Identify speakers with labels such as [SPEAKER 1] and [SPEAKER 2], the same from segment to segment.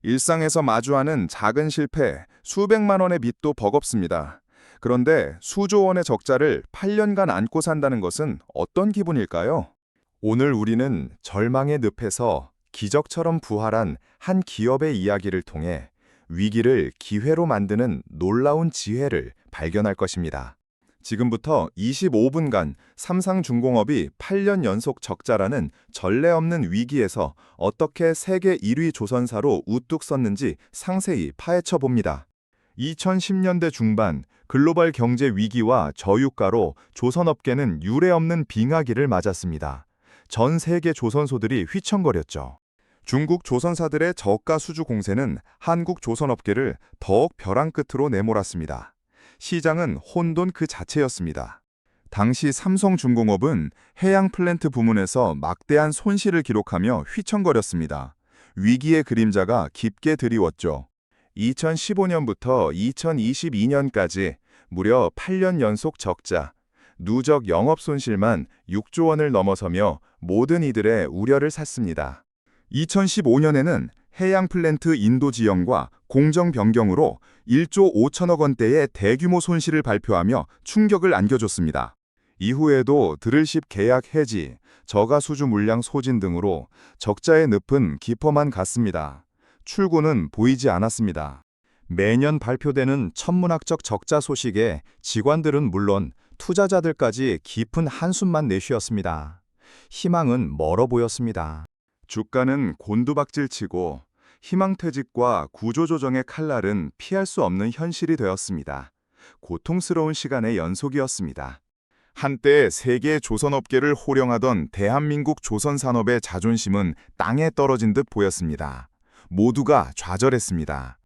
[SPEAKER 1] 일상에서 마주하는 작은 실패, 수백만 원의 빚도 버겁습니다. 그런데 수조 원의 적자를 8년간 안고 산다는 것은 어떤 기분일까요? 오늘 우리는 절망의 늪에서 기적처럼 부활한 한 기업의 이야기를 통해 위기를 기회로 만드는 놀라운 지혜를 발견할 것입니다. 지금부터 25분간 삼성중공업이 8년 연속 적자라는 전례 없는 위기에서 어떻게 세계 1위 조선사로 우뚝 섰는지 상세히 파헤쳐 봅니다. 2010년대 중반 글로벌 경제 위기와 저유가로 조선업계는 유례없는 빙하기를 맞았습니다. 전 세계 조선소들이 휘청거렸죠. 중국 조선사들의 저가 수주 공세는 한국 조선업계를 더욱 벼랑 끝으로 내몰았습니다. 시장은 혼돈 그 자체였습니다. 당시 삼성중공업은 해양 플랜트 부문에서 막대한 손실을 기록하며 휘청거렸습니다. 위기의 그림자가 깊게 드리웠죠. 2015년부터 2022년까지 무려 8년 연속 적자, 누적 영업 손실만 6조 원을 넘어서며 모든 이들의 우려를 샀습니다. 2015년에는 해양 플랜트 인도 지연과 공정 변경으로 1조 5천억 원대의 대규모 손실을 발표하며 충격을 안겨줬습니다. 이후에도 드릴십 계약 해지, 저가 수주 물량 소진 등으로 적자의 늪은 깊어만 갔습니다. 출구는 보이지 않았습니다. 매년 발표되는 천문학적 적자 소식에 직원들은 물론 투자자들까지 깊은 한숨만 내쉬었습니다. 희망은 멀어 보였습니다. 주가는 곤두박질치고 희망퇴직과 구조조정의 칼날은 피할 수 없는 현실이 되었습니다. 고통스러운 시간의 연속이었습니다. 한때 세계 조선업계를 호령하던 대한민국 조선산업의 자존심은 땅에 떨어진 듯 보였습니다. 모두가 좌절했습니다.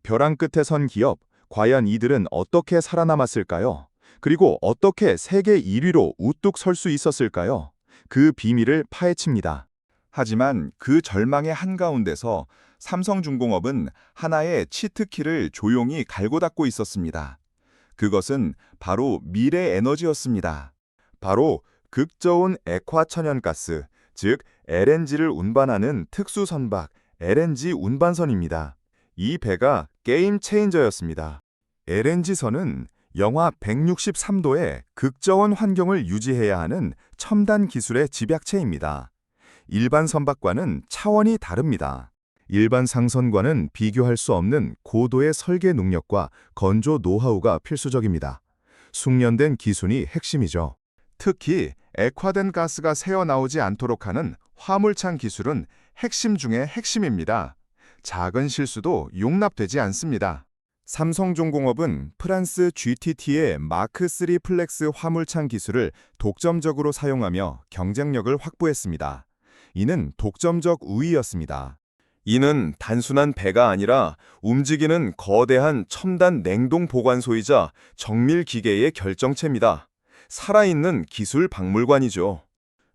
[SPEAKER 1] 벼랑 끝에 선 기업, 과연 이들은 어떻게 살아남았을까요? 그리고 어떻게 세계 1위로 우뚝 설 수 있었을까요? 그 비밀을 파헤칩니다. 하지만 그 절망의 한가운데서 삼성중공업은 하나의 치트키를 조용히 갈고 닦고 있었습니다. 그것은 바로 미래 에너지였습니다. 바로 극저온 액화천연가스, 즉 LNG를 운반하는 특수선박 LNG 운반선입니다. 이 배가 게임 체인저였습니다. LNG선은 영하 163도의 극저온 환경을 유지해야 하는 첨단 기술의 집약체입니다. 일반 선박과는 차원이 다릅니다. 일반 상선과는 비교할 수 없는 고도의 설계 능력과 건조 노하우가 필수적입니다. 숙련된 기술이 핵심이죠. 특히 액화된 가스가 새어나오지 않도록 하는 화물창 기술은 핵심 중의 핵심입니다. 작은 실수도 용납되지 않습니다. 삼성중공업은 프랑스 GTT의 마크3 플렉스 화물창 기술을 독점적으로 사용하며 경쟁력을 확보했습니다. 이는 독점적 우위였습니다. 이는 단순한 배가 아니라 움직이는 거대한 첨단 냉동 보관소이자 정밀 기계의 결정체입니다. 살아있는 기술 박물관이죠.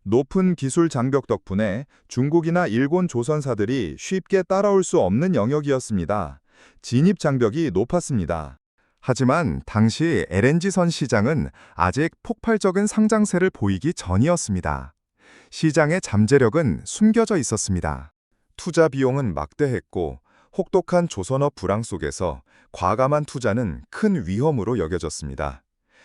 [SPEAKER 1] 높은 기술 장벽 덕분에 중국이나 일본 조선사들이 쉽게 따라올 수 없는 영역이었습니다. 진입 장벽이 높았습니다. 하지만 당시 LNG선 시장은 아직 폭발적인 상장세를 보이기 전이었습니다. 시장의 잠재력은 숨겨져 있었습니다. 투자 비용은 막대했고 혹독한 조선업 불황 속에서 과감한 투자는 큰 위험으로 여겨졌습니다.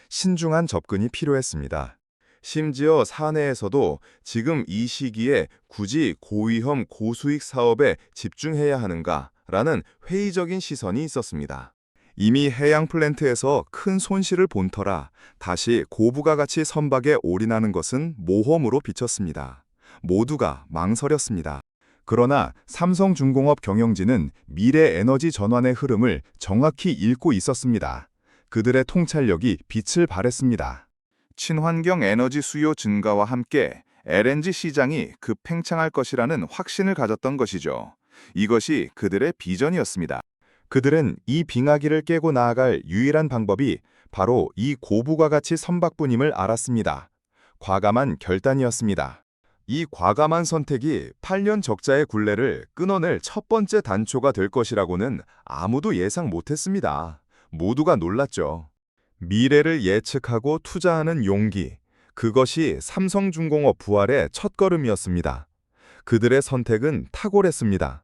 [SPEAKER 1] 신중한 접근이 필요했습니다. 심지어 사내에서도 지금 이 시기에 굳이 고위험 고수익 사업에 집중해야 하는가라는 회의적인 시선이 있었습니다. 이미 해양 플랜트에서 큰 손실을 본 터라 다시 고부가 가치 선박에 올인하는 것은 모험으로 비쳤습니다. 모두가 망설였습니다. 그러나 삼성중공업 경영진은 미래 에너지 전환의 흐름을 정확히 읽고 있었습니다. 그들의 통찰력이 빛을 발했습니다. 친환경 에너지 수요 증가와 함께 LNG 시장이 급팽창할 것이라는 확신을 가졌던 것이죠. 이것이 그들의 비전이었습니다. 그들은 이 빙하기를 깨고 나아갈 유일한 방법이 바로 이 고부가 가치 선박뿐임을 알았습니다. 과감한 결단이었습니다. 이 과감한 선택이 8년 적자의 굴레를 끊어낼 첫 번째 단초가 될 것이라고는 아무도 예상 못했습니다. 모두가 놀랐죠. 미래를 예측하고 투자하는 용기, 그것이 삼성중공업 부활의 첫걸음이었습니다. 그들의 선택은 탁월했습니다.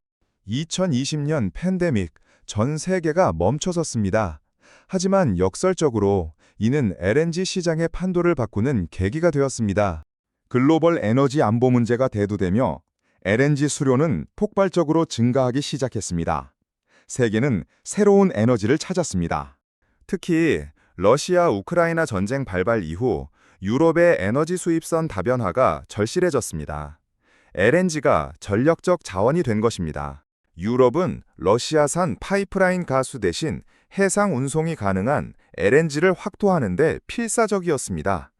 [SPEAKER 1] 2020년 팬데믹, 전 세계가 멈춰섰습니다. 하지만 역설적으로 이는 LNG 시장의 판도를 바꾸는 계기가 되었습니다. 글로벌 에너지 안보 문제가 대두되며 LNG 수요는 폭발적으로 증가하기 시작했습니다. 세계는 새로운 에너지를 찾았습니다. 특히 러시아 우크라이나 전쟁 발발 이후 유럽의 에너지 수입선 다변화가 절실해졌습니다. LNG가 전력적 자원이 된 것입니다. 유럽은 러시아산 파이프라인 가스 대신 해상 운송이 가능한 LNG를 확보하는 데 필사적이었습니다.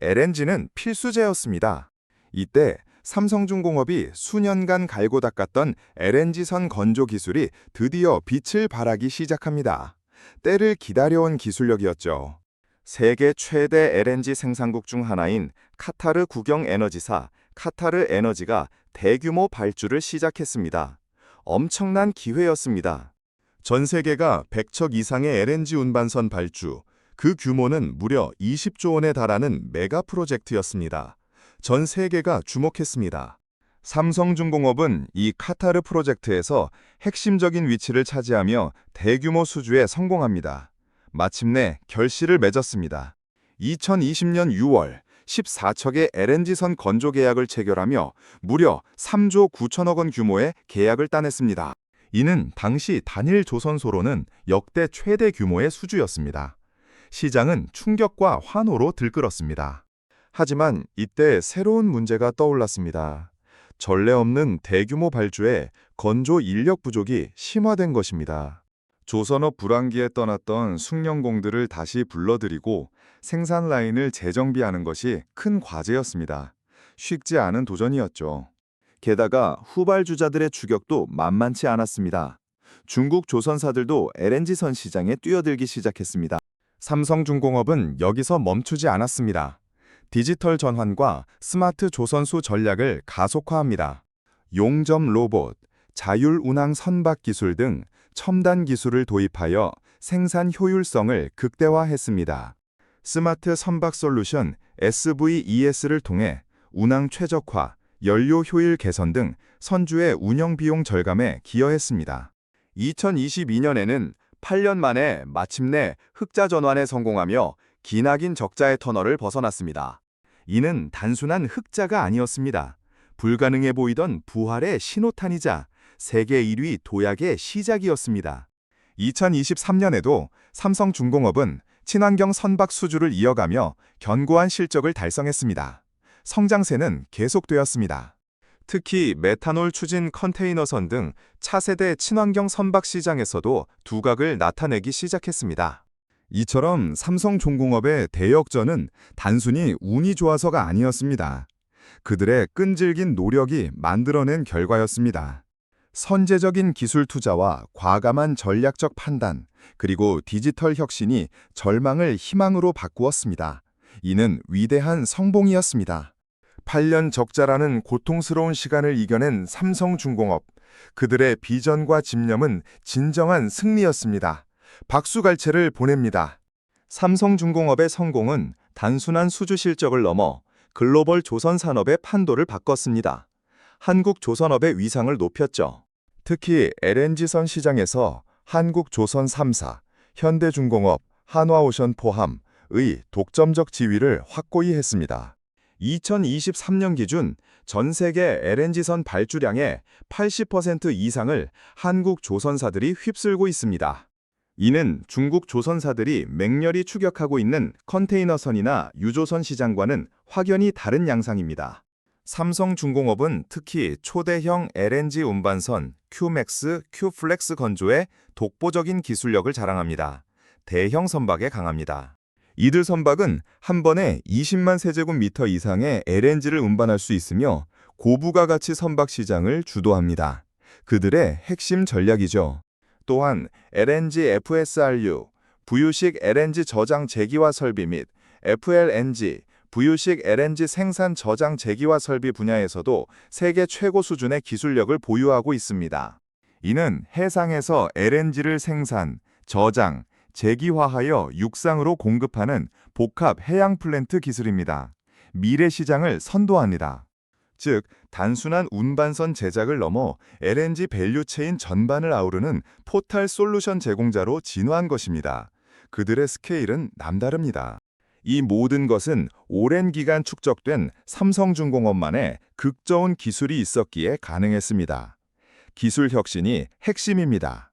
[SPEAKER 1] LNG는 필수제였습니다. 이때 삼성중공업이 수년간 갈고 닦았던 LNG선 건조 기술이 드디어 빛을 발하기 시작합니다. 때를 기다려온 기술력이었죠. 세계 최대 LNG 생산국 중 하나인 카타르 국영 에너지사 카타르 에너지가 대규모 발주를 시작했습니다. 엄청난 기회였습니다. 전 세계가 100척 이상의 LNG 운반선 발주, 그 규모는 무려 20조 원에 달하는 메가 프로젝트였습니다. 전 세계가 주목했습니다. 삼성중공업은 이 카타르 프로젝트에서 핵심적인 위치를 차지하며 대규모 수주에 성공합니다. 마침내 결실을 맺었습니다. 2020년 6월 14척의 LNG선 건조 계약을 체결하며 무려 3조 9천억 원 규모의 계약을 따냈습니다. 이는 당시 단일 조선소로는 역대 최대 규모의 수주였습니다. 시장은 충격과 환호로 들끓었습니다. 하지만 이때 새로운 문제가 떠올랐습니다. 전례 없는 대규모 발주에 건조 인력 부족이 심화된 것입니다. 조선업 불황기에 떠났던 숙련공들을 다시 불러들이고 생산 라인을 재정비하는 것이 큰 과제였습니다. 쉽지 않은 도전이었죠. 게다가 후발주자들의 추격도 만만치 않았습니다. 중국 조선사들도 LNG선 시장에 뛰어들기 시작했습니다. 삼성중공업은 여기서 멈추지 않았습니다. 디지털 전환과 스마트 조선수 전략을 가속화합니다. 용접 로봇, 자율 운항 선박 기술 등 첨단 기술을 도입하여 생산 효율성을 극대화했습니다. 스마트 선박 솔루션 SVES를 통해 운항 최적화, 연료 효율 개선 등 선주의 운영 비용 절감에 기여했습니다. 2022년에는 8년 만에 마침내 흑자 전환에 성공하며 기나긴 적자의 터널을 벗어났습니다. 이는 단순한 흑자가 아니었습니다. 불가능해 보이던 부활의 신호탄이자 세계 1위 도약의 시작이었습니다. 2023년에도 삼성중공업은 친환경 선박 수주를 이어가며 견고한 실적을 달성했습니다. 성장세는 계속되었습니다. 특히 메탄올 추진 컨테이너선 등 차세대 친환경 선박 시장에서도 두각을 나타내기 시작했습니다. 이처럼 삼성중공업의 대역전은 단순히 운이 좋아서가 아니었습니다. 그들의 끈질긴 노력이 만들어낸 결과였습니다. 선제적인 기술 투자와 과감한 전략적 판단, 그리고 디지털 혁신이 절망을 희망으로 바꾸었습니다. 이는 위대한 성공이었습니다. 8년 적자라는 고통스러운 시간을 이겨낸 삼성중공업, 그들의 비전과 집념은 진정한 승리였습니다. 박수갈채를 보냅니다. 삼성중공업의 성공은 단순한 수주 실적을 넘어 글로벌 조선 산업의 판도를 바꿨습니다. 한국 조선업의 위상을 높였죠. 특히 LNG선 시장에서 한국 조선 3사, 현대중공업, 한화오션 포함의 독점적 지위를 확고히 했습니다. 2023년 기준 전 세계 LNG선 발주량의 80% 이상을 한국 조선사들이 휩쓸고 있습니다. 이는 중국 조선사들이 맹렬히 추격하고 있는 컨테이너선이나 유조선 시장과는 확연히 다른 양상입니다. 삼성중공업은 특히 초대형 LNG 운반선 Qmax, Qflex 건조에 독보적인 기술력을 자랑합니다. 대형 선박에 강합니다. 이들 선박은 한 번에 20만 세제곱미터 이상의 LNG를 운반할 수 있으며 고부가 가치 선박 시장을 주도합니다. 그들의 핵심 전략이죠. 또한 LNG FSRU, 부유식 LNG 저장 제기화 설비 및 FLNG, 부유식 LNG 생산 저장 제기화 설비 분야에서도 세계 최고 수준의 기술력을 보유하고 있습니다. 이는 해상에서 LNG를 생산, 저장, 제기화하여 육상으로 공급하는 복합 해양 플랜트 기술입니다. 미래 시장을 선도합니다. 즉 단순한 운반선 제작을 넘어 LNG 밸류체인 전반을 아우르는 포탈 솔루션 제공자로 진화한 것입니다. 그들의 스케일은 남다릅니다. 이 모든 것은 오랜 기간 축적된 삼성중공업만의 극저온 기술이 있었기에 가능했습니다. 기술 혁신이 핵심입니다.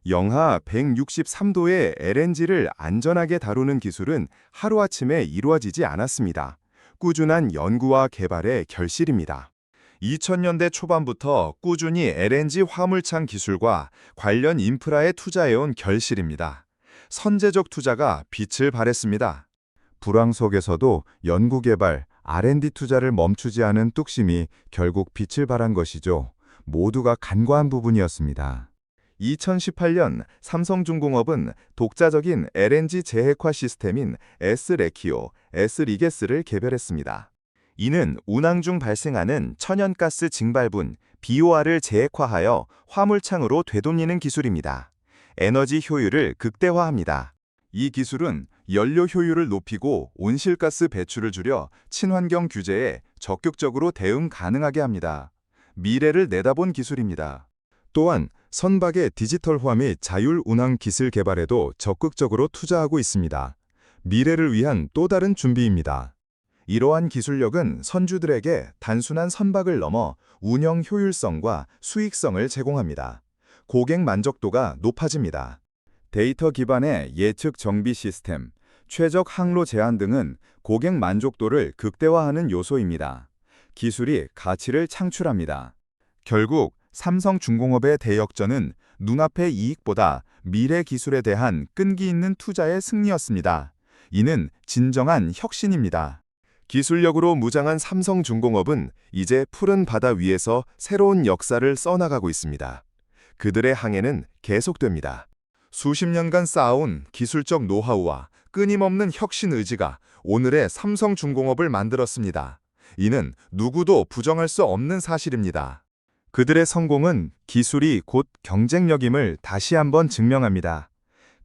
[SPEAKER 1] 영하 163도의 LNG를 안전하게 다루는 기술은 하루아침에 이루어지지 않았습니다. 꾸준한 연구와 개발의 결실입니다. 2000년대 초반부터 꾸준히 LNG 화물창 기술과 관련 인프라에 투자해온 결실입니다. 선제적 투자가 빛을 발했습니다. 불황 속에서도 연구개발, R&D 투자를 멈추지 않은 뚝심이 결국 빛을 발한 것이죠. 모두가 간과한 부분이었습니다. 2018년 삼성중공업은 독자적인 LNG 재핵화 시스템인 S레키오, S리게스를 개발했습니다. 이는 운항 중 발생하는 천연가스 증발분, BOR을 재핵화하여 화물창으로 되돌리는 기술입니다. 에너지 효율을 극대화합니다. 이 기술은 연료 효율을 높이고 온실가스 배출을 줄여 친환경 규제에 적극적으로 대응 가능하게 합니다. 미래를 내다본 기술입니다. 또한 선박의 디지털화 및 자율 운항 기술 개발에도 적극적으로 투자하고 있습니다. 미래를 위한 또 다른 준비입니다. 이러한 기술력은 선주들에게 단순한 선박을 넘어 운영 효율성과 수익성을 제공합니다. 고객 만족도가 높아집니다. 데이터 기반의 예측 정비 시스템, 최적 항로 제한 등은 고객 만족도를 극대화하는 요소입니다. 기술이 가치를 창출합니다. 결국 삼성중공업의 대역전은 눈앞의 이익보다 미래 기술에 대한 끈기 있는 투자의 승리였습니다. 이는 진정한 혁신입니다. 기술력으로 무장한 삼성중공업은 이제 푸른 바다 위에서 새로운 역사를 써나가고 있습니다. 그들의 항해는 계속됩니다. 수십 년간 쌓아온 기술적 노하우와 끊임없는 혁신 의지가 오늘의 삼성중공업을 만들었습니다. 이는 누구도 부정할 수 없는 사실입니다. 그들의 성공은 기술이 곧 경쟁력임을 다시 한번 증명합니다.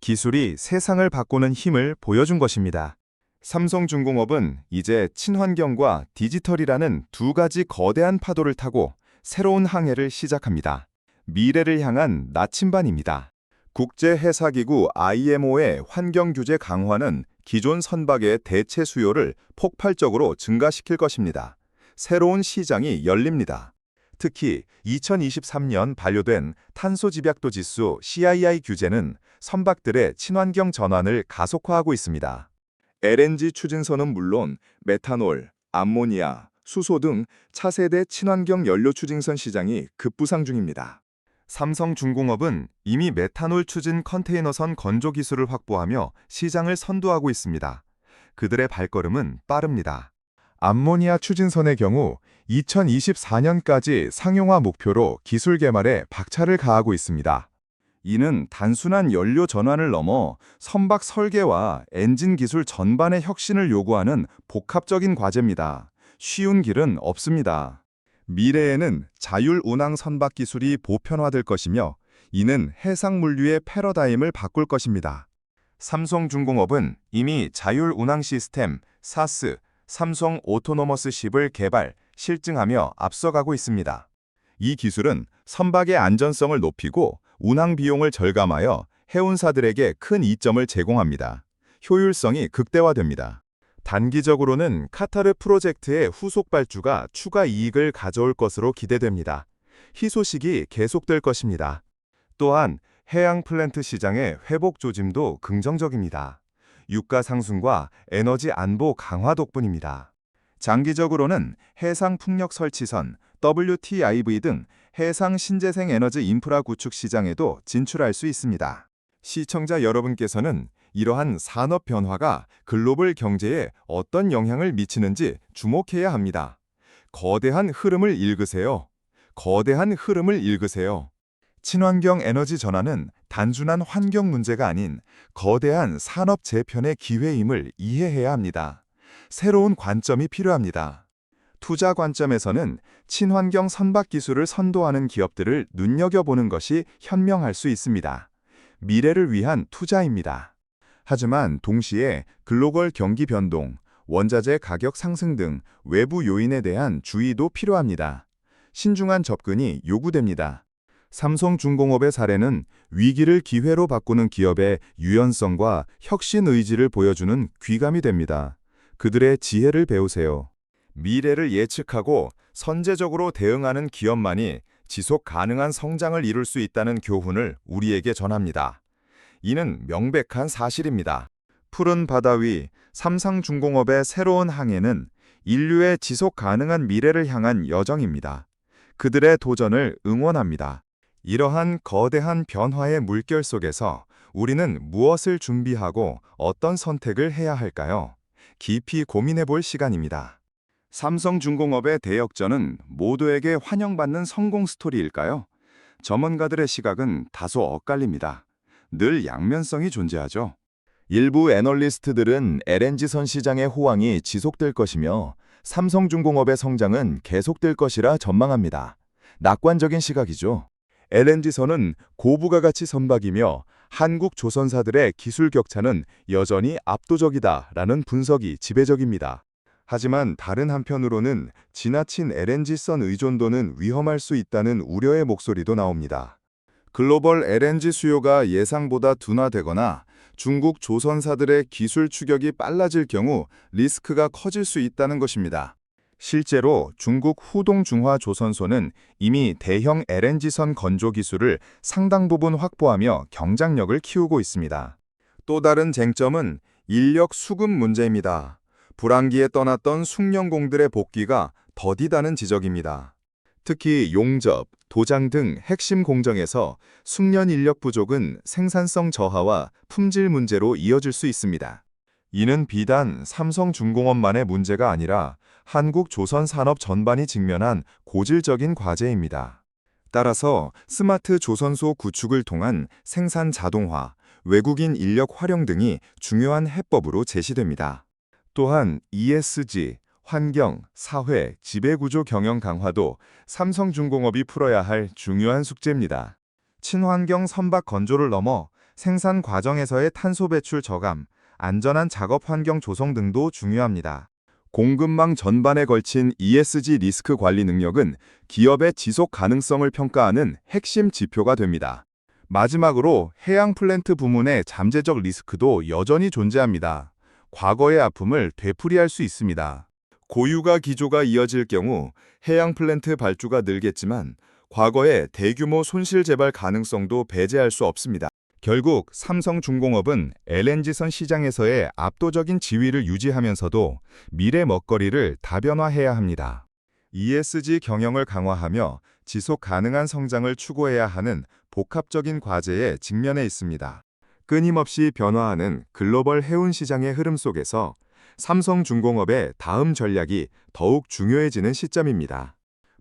[SPEAKER 1] 기술이 세상을 바꾸는 힘을 보여준 것입니다. 삼성중공업은 이제 친환경과 디지털이라는 두 가지 거대한 파도를 타고 새로운 항해를 시작합니다. 미래를 향한 나침반입니다. 국제해사기구 IMO의 환경규제 강화는 기존 선박의 대체 수요를 폭발적으로 증가시킬 것입니다. 새로운 시장이 열립니다. 특히 2023년 반려된 탄소집약도 지수 CII 규제는 선박들의 친환경 전환을 가속화하고 있습니다. LNG 추진선은 물론 메탄올, 암모니아, 수소 등 차세대 친환경 연료 추진선 시장이 급부상 중입니다. 삼성중공업은 이미 메탄올 추진 컨테이너선 건조 기술을 확보하며 시장을 선도하고 있습니다. 그들의 발걸음은 빠릅니다. 암모니아 추진선의 경우 2024년까지 상용화 목표로 기술 개발에 박차를 가하고 있습니다. 이는 단순한 연료 전환을 넘어 선박 설계와 엔진 기술 전반의 혁신을 요구하는 복합적인 과제입니다. 쉬운 길은 없습니다. 미래에는 자율 운항 선박 기술이 보편화될 것이며 이는 해상 물류의 패러다임을 바꿀 것입니다. 삼성중공업은 이미 자율 운항 시스템 사스, 삼성 오토노머스 십을 개발, 실증하며 앞서가고 있습니다. 이 기술은 선박의 안전성을 높이고 운항 비용을 절감하여 해운사들에게 큰 이점을 제공합니다. 효율성이 극대화됩니다. 단기적으로는 카타르 프로젝트의 후속 발주가 추가 이익을 가져올 것으로 기대됩니다. 희소식이 계속될 것입니다. 또한 해양 플랜트 시장의 회복 조짐도 긍정적입니다. 유가 상승과 에너지 안보 강화 덕분입니다. 장기적으로는 해상 풍력 설치선, WTIV 등 해상 신재생 에너지 인프라 구축 시장에도 진출할 수 있습니다. 시청자 여러분께서는 이러한 산업 변화가 글로벌 경제에 어떤 영향을 미치는지 주목해야 합니다. 거대한 흐름을 읽으세요. 거대한 흐름을 읽으세요. 친환경 에너지 전환은 단순한 환경 문제가 아닌 거대한 산업 재편의 기회임을 이해해야 합니다. 새로운 관점이 필요합니다. 투자 관점에서는 친환경 선박 기술을 선도하는 기업들을 눈여겨보는 것이 현명할 수 있습니다. 미래를 위한 투자입니다. 하지만 동시에 글로벌 경기 변동,
[SPEAKER 2] 원자재 가격 상승 등 외부 요인에 대한 주의도 필요합니다. 신중한 접근이 요구됩니다. 삼성중공업의 사례는 위기를 기회로 바꾸는 기업의 유연성과 혁신 의지를 보여주는 귀감이 됩니다. 그들의 지혜를 배우세요. 미래를 예측하고 선제적으로 대응하는 기업만이 지속 가능한 성장을 이룰 수 있다는 교훈을 우리에게 전합니다. 이는 명백한 사실입니다. 푸른 바다 위 삼성중공업의 새로운 항해는 인류의 지속 가능한 미래를 향한 여정입니다. 그들의 도전을 응원합니다. 이러한 거대한 변화의 물결 속에서 우리는 무엇을 준비하고 어떤 선택을 해야 할까요? 깊이 고민해 볼 시간입니다. 삼성중공업의 대역전은 모두에게 환영받는 성공 스토리일까요? 전문가들의 시각은 다소 엇갈립니다. 늘 양면성이 존재하죠. 일부 애널리스트들은 LNG선 시장의 호황이 지속될 것이며 삼성중공업의 성장은 계속될 것이라 전망합니다. 낙관적인 시각이죠. LNG선은 고부가 가치 선박이며 한국 조선사들의 기술 격차는 여전히 압도적이다라는 분석이 지배적입니다. 하지만 다른 한편으로는 지나친 LNG선 의존도는 위험할 수 있다는 우려의 목소리도 나옵니다. 글로벌 LNG 수요가 예상보다 둔화되거나 중국 조선사들의 기술 추격이 빨라질 경우 리스크가 커질 수 있다는 것입니다. 실제로 중국 후동중화조선소는 이미 대형 LNG선 건조 기술을 상당 부분 확보하며 경쟁력을 키우고 있습니다. 또 다른 쟁점은 인력 수급 문제입니다. 불황기에 떠났던 숙련공들의 복귀가 더디다는 지적입니다. 특히 용접, 도장 등 핵심 공정에서 숙련 인력 부족은 생산성 저하와 품질 문제로 이어질 수 있습니다. 이는 비단 삼성중공업만의 문제가 아니라 한국 조선 산업 전반이 직면한 고질적인 과제입니다. 따라서 스마트 조선소 구축을 통한 생산 자동화, 외국인 인력 활용 등이 중요한 해법으로 제시됩니다. 또한 ESG, 환경, 사회, 지배구조 경영 강화도 삼성중공업이 풀어야 할 중요한 숙제입니다. 친환경 선박 건조를 넘어 생산 과정에서의 탄소 배출 저감, 안전한 작업 환경 조성 등도 중요합니다. 공급망 전반에 걸친 ESG 리스크 관리 능력은 기업의 지속 가능성을 평가하는 핵심 지표가 됩니다. 마지막으로 해양 플랜트 부문의 잠재적 리스크도 여전히 존재합니다. 과거의 아픔을 되풀이할 수 있습니다. 고유가 기조가 이어질 경우 해양 플랜트 발주가 늘겠지만 과거의 대규모 손실 재발 가능성도 배제할 수 없습니다. 결국 삼성중공업은 LNG선 시장에서의 압도적인 지위를 유지하면서도 미래 먹거리를 다변화해야 합니다. ESG 경영을 강화하며 지속 가능한 성장을 추구해야 하는 복합적인 과제에 직면해 있습니다. 끊임없이 변화하는 글로벌 해운 시장의 흐름 속에서 삼성중공업의 다음 전략이 더욱 중요해지는 시점입니다.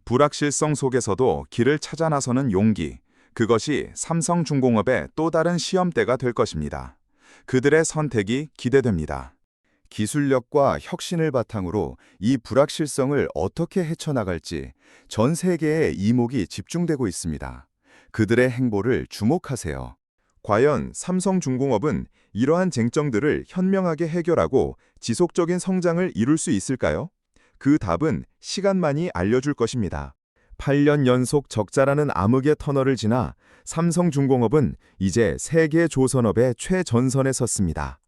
[SPEAKER 2] 불확실성 속에서도 길을 찾아 나서는 용기, 그것이 삼성중공업의 또 다른 시험대가 될 것입니다. 그들의 선택이 기대됩니다. 기술력과 혁신을 바탕으로 이 불확실성을 어떻게 헤쳐나갈지 전 세계의 이목이 집중되고 있습니다. 그들의 행보를 주목하세요. 과연 삼성중공업은 이러한 쟁점들을 현명하게 해결하고 지속적인 성장을 이룰 수 있을까요? 그 답은 시간만이 알려줄 것입니다. 8년 연속 적자라는 암흑의 터널을 지나 삼성중공업은 이제 세계 조선업의 최전선에 섰습니다.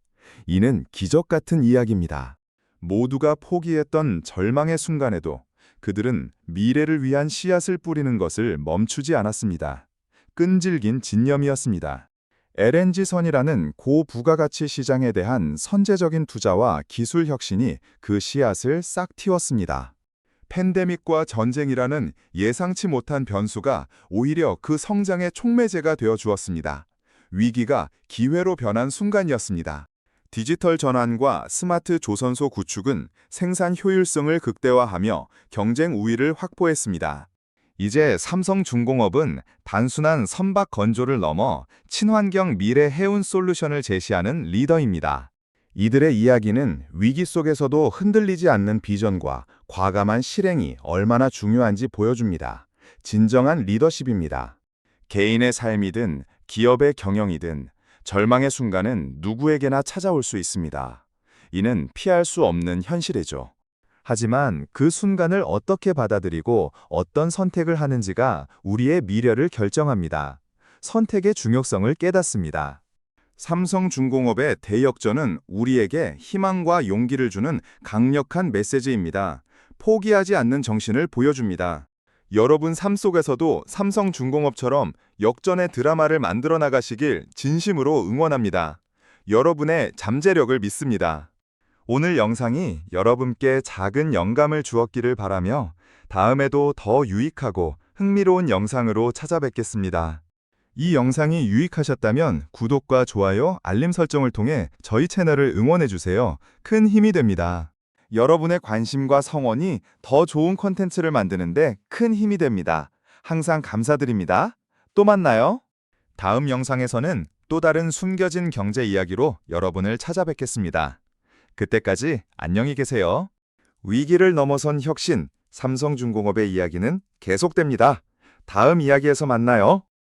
[SPEAKER 2] 이는 기적 같은 이야기입니다. 모두가 포기했던 절망의 순간에도 그들은 미래를 위한 씨앗을 뿌리는 것을 멈추지 않았습니다. 끈질긴 진념이었습니다. LNG선이라는 고부가가치 시장에 대한 선제적인 투자와 기술 혁신이 그 씨앗을 싹 틔웠습니다. 팬데믹과 전쟁이라는 예상치 못한 변수가 오히려 그 성장의 촉매제가 되어 주었습니다. 위기가 기회로 변한 순간이었습니다. 디지털 전환과 스마트 조선소 구축은 생산 효율성을 극대화하며 경쟁 우위를 확보했습니다. 이제 삼성중공업은 단순한 선박 건조를 넘어 친환경 미래 해운 솔루션을 제시하는 리더입니다. 이들의 이야기는 위기 속에서도 흔들리지 않는 비전과 과감한 실행이 얼마나 중요한지 보여줍니다. 진정한 리더십입니다. 개인의 삶이든 기업의 경영이든 절망의 순간은 누구에게나 찾아올 수 있습니다. 이는 피할 수 없는 현실이죠. 하지만 그 순간을 어떻게 받아들이고 어떤 선택을 하는지가 우리의 미래를 결정합니다. 선택의 중요성을 깨닫습니다.
[SPEAKER 1] 삼성중공업의 대역전은 우리에게 희망과 용기를 주는 강력한 메시지입니다. 포기하지 않는 정신을 보여줍니다. 여러분 삶 속에서도 삼성중공업처럼 역전의 드라마를 만들어 나가시길 진심으로 응원합니다. 여러분의 잠재력을 믿습니다.
[SPEAKER 2] 오늘 영상이 여러분께 작은 영감을 주었기를 바라며 다음에도 더 유익하고 흥미로운 영상으로 찾아뵙겠습니다. 이 영상이 유익하셨다면 구독과 좋아요, 알림 설정을 통해 저희 채널을 응원해주세요. 큰 힘이 됩니다.
[SPEAKER 1] 여러분의 관심과 성원이 더 좋은 콘텐츠를 만드는데 큰 힘이 됩니다. 항상 감사드립니다. 또 만나요. 다음 영상에서는 또 다른 숨겨진 경제 이야기로 여러분을 찾아뵙겠습니다. 그때까지 안녕히 계세요. 위기를 넘어선 혁신, 삼성중공업의 이야기는 계속됩니다. 다음 이야기에서 만나요.